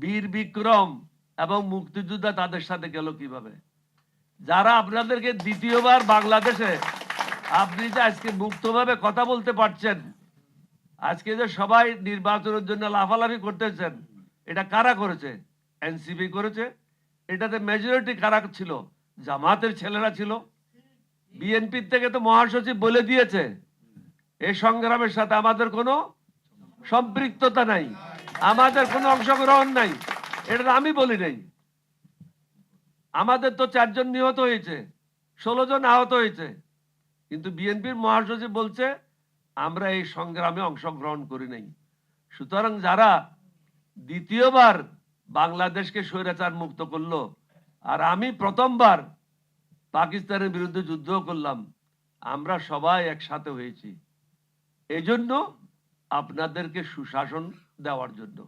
বীর বিক্রম এবং মুক্তিযোদ্ধা তাদের সাথে গেল কিভাবে? যারা আপনাদেরকে দ্বিতীয়বার বাংলাদেশে আপনি যে আজকে মুক্তভাবে কথা বলতে পারছেন, আজকে যে সবাই নির্বাচনের জন্য লাফালাফি করতেছেন, এটা কারা করেছে? এনসিপি করেছে। এটাতে মেজরিটি কারা ছিল? জামাতের ছেলেরা ছিল। বিএনপির থেকে তো মহাসচিব বলে দিয়েছে এই সংগ্রামের সাথে আমাদের কোনো সম্পৃক্ততা নাই, আমাদের কোনো অংশগ্রহণ নাই। এটা আমি বলি নাই। আমাদের তো 4 জন নিহত হয়েছে, 16 জন আহত হয়েছে, কিন্তু বিএনপির মহাসচিব বলছে আমরা এই সংগ্রামে অংশগ্রহণ করি নাই। সুতরাং যারা দ্বিতীয়বার বাংলাদেশকে স্বৈরাচার মুক্ত করলো, আর আমি প্রথমবার পাকিস্তানের বিরুদ্ধে যুদ্ধ করলাম, আমরা সবাই একসাথে হয়েছি এই জন্য আপনাদেরকে সুশাসন দেওয়ার জন্য।